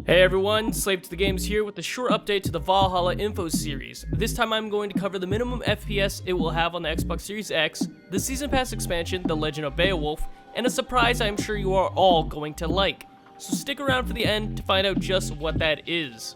Hey everyone, Slave to the Games here with a short update to the Valhalla info series. This time I'm going to cover the minimum FPS it will have on the Xbox Series X, the Season Pass expansion, The Legend of Beowulf, and a surprise I'm sure you are all going to like. So stick around for the end to find out just what that is.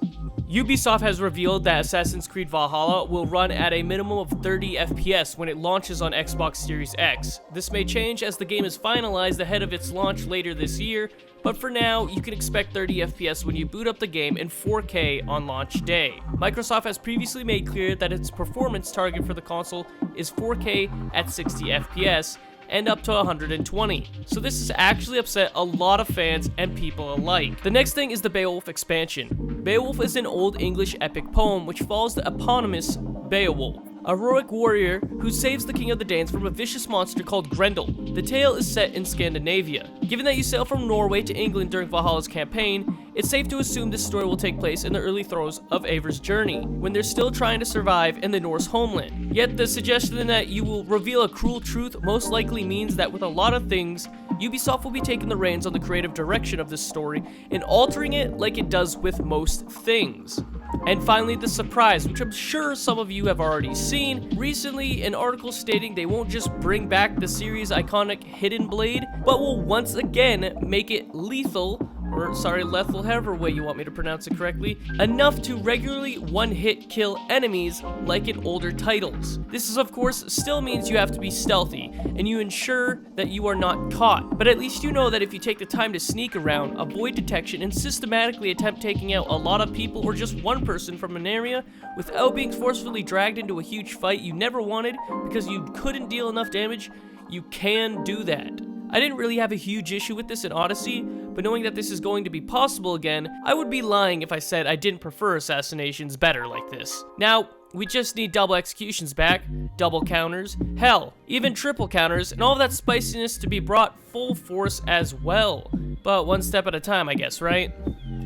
Ubisoft has revealed that Assassin's Creed Valhalla will run at a minimum of 30 FPS when it launches on Xbox Series X. This may change as the game is finalized ahead of its launch later this year, but for now, you can expect 30 FPS when you boot up the game in 4K on launch day. Microsoft has previously made clear that its performance target for the console is 4K at 60 FPS, and up to 120. So this has actually upset a lot of fans and people alike. The next thing is the Beowulf expansion. Beowulf is an Old English epic poem which follows the eponymous Beowulf, a heroic warrior who saves the king of the Danes from a vicious monster called Grendel. The tale is set in Scandinavia. Given that you sail from Norway to England during Valhalla's campaign, it's safe to assume this story will take place in the early throes of Eivor's journey, when they're still trying to survive in the Norse homeland. Yet the suggestion that you will reveal a cruel truth most likely means that with a lot of things, Ubisoft will be taking the reins on the creative direction of this story and altering it like it does with most things. And finally, the surprise, which I'm sure some of you have already seen. Recently, an article stating they won't just bring back the series' iconic Hidden Blade, but will once again make it lethal, however way you want me to pronounce it correctly, enough to regularly one-hit kill enemies like in older titles. This is, of course, still means you have to be stealthy, and you ensure that you are not caught. But at least you know that if you take the time to sneak around, avoid detection, and systematically attempt taking out a lot of people or just one person from an area without being forcefully dragged into a huge fight you never wanted because you couldn't deal enough damage, you can do that. I didn't really have a huge issue with this in Odyssey, but knowing that this is going to be possible again, I would be lying if I said I didn't prefer assassinations better like this. Now, we just need double executions back, double counters, hell, even triple counters, and all of that spiciness to be brought full force as well. But one step at a time, I guess, right?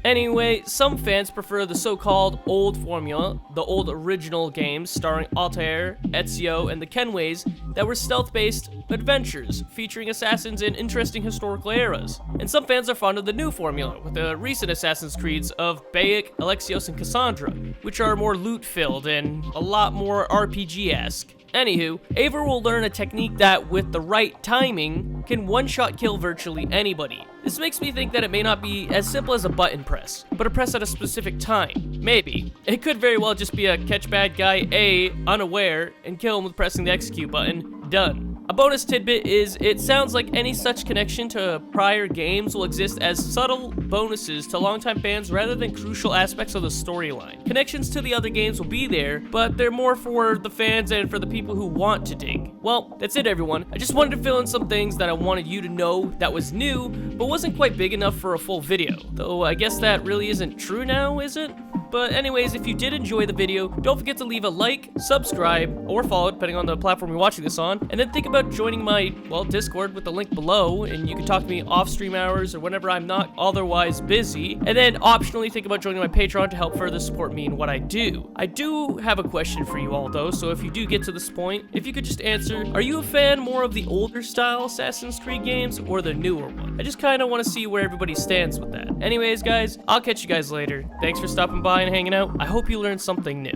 Anyway, some fans prefer the so-called old formula, the old original games starring Altair, Ezio, and the Kenways that were stealth-based adventures featuring assassins in interesting historical eras. And some fans are fond of the new formula with the recent Assassin's Creeds of Bayek, Alexios, and Cassandra, which are more loot-filled and a lot more RPG-esque. Anywho, Eivor will learn a technique that, with the right timing, can one-shot kill virtually anybody. This makes me think that it may not be as simple as a button press, but a press at a specific time. Maybe. It could very well just be a catch bad guy A, unaware, and kill him with pressing the execute button. Done. A bonus tidbit is, it sounds like any such connection to prior games will exist as subtle bonuses to longtime fans rather than crucial aspects of the storyline. Connections to the other games will be there, but they're more for the fans and for the people who want to dig. Well, that's it everyone. I just wanted to fill in some things that I wanted you to know that was new, but wasn't quite big enough for a full video. Though I guess that really isn't true now, is it? But anyways, if you did enjoy the video, don't forget to leave a like, subscribe, or follow depending on the platform you're watching this on, and then think about joining my, well, Discord with the link below, and you can talk to me off stream hours or whenever I'm not otherwise busy, and then optionally think about joining my Patreon to help further support me in what I do. I do have a question for you all though, so if you do get to this point, if you could just answer, are you a fan more of the older style Assassin's Creed games or the newer one? I just kind of want to see where everybody stands with that. Anyways guys, I'll catch you guys later. Thanks for stopping by and hanging out. I hope you learned something new.